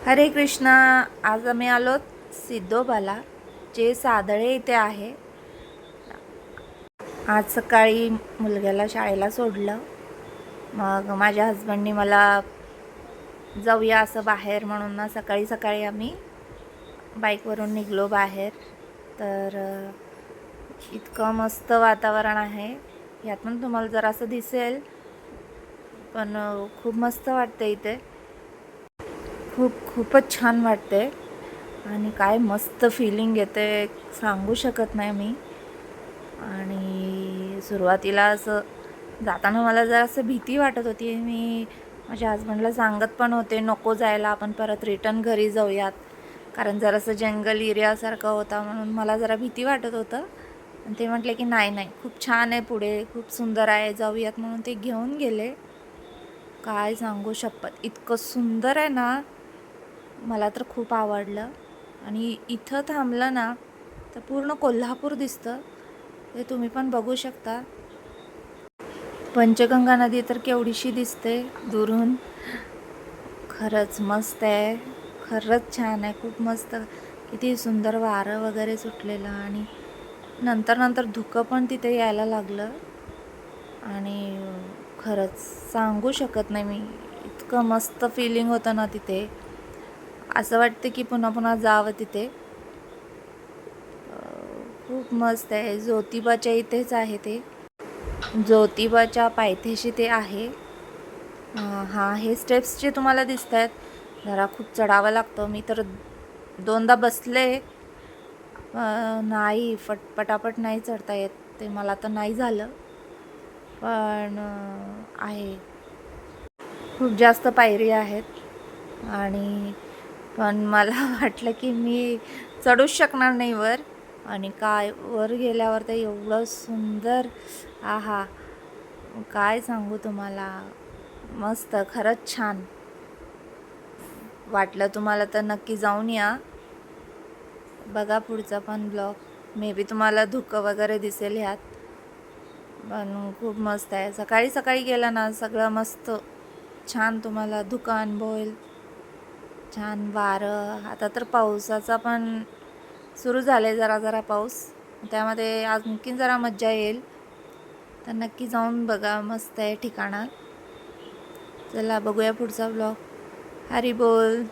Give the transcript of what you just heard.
हरे कृष्णा. आज आम्ही आलो सिद्धोबाला, जे सादळे इथे आहे. आज सकाळी मुलग्याला शाळेला सोडलं, मग माझ्या हस्बंडनी मला जाऊया असं बाहेर म्हणून ना सकाळी सकाळी आम्ही बाईकवरून निघलो बाहेर. तर इतकं मस्त वातावरण आहे, यातून तुम्हाला जरा असं दिसेल, पण खूप मस्त वाटते इथे. खूपच छान वाटते आणि काय मस्त फिलिंग येते, सांगू शकत नाही मी. आणि सुरुवातीला असं जाताना मला जरा असं भीती वाटत होती. मी माझ्या हस्बंडला सांगत पण होते नको जायला, आपण परत रिटर्न घरी जाऊयात, कारण जरासं जंगल एरियासारखं होता म्हणून मला जरा भीती वाटत होतं. आणि ते म्हटले की नाही नाही, खूप छान आहे, पुढे खूप सुंदर आहे, जाऊयात, म्हणून ते घेऊन गेले. काय सांगू शपथ, इतकं सुंदर आहे ना, मला तर खूप आवडलं. आणि इथं थांबलं ना तर पूर्ण कोल्हापूर दिसतं, ते तुम्ही पण बघू शकता. पंचगंगा नदी तर केवढीशी दिसते दुरून. खरंच मस्त आहे, खरंच छान आहे, खूप मस्त. किती सुंदर वारं वगैरे सुटलेलं, आणि नंतर नंतर धुकं पण तिथे यायला लागलं. आणि खरंच सांगू शकत नाही मी, इतकं मस्त फिलिंग होतं ना तिथे. असं वाटतं की पुन्हा पुन्हा जावं तिथे. खूप मस्त आहे. ज्योतिबाच्या इथेच आहे ते, ज्योतिबाच्या पायथ्याशी ते आहे. हां, हे स्टेप्स जे तुम्हाला दिसत आहेत, जरा खूप चढावं लागतं. मी तर दोनदा बसले, नाही पटापट नाही चढता येत, ते मला तर नाही झालं. पण आहे, खूप जास्त पायरी आहेत. आणि पण मला वाटलं की मी चढूच शकणार नाही वर. आणि काय वर गेल्यावर ते एवढं सुंदर, आहा, काय सांगू तुम्हाला, मस्त, खरंच छान वाटलं. तुम्हाला तर नक्की जाऊन या, बघा पुढचा पण ब्लॉग. मे बी तुम्हाला धुकं वगैरे दिसेल ह्यात, पण खूप मस्त आहे. सकाळी सकाळी गेलं ना सगळं मस्त छान तुम्हाला धुकं अनुभवेल. छान वारं, आता तर पावसाचा पण सुरू झाले, जरा जरा पाऊस, त्यामध्ये आणखीन जरा मज्जा येईल. तर नक्की जाऊन बघा, मस्त आहे ठिकाणं. चला बघूया पुढचा ब्लॉग. हरी बोल.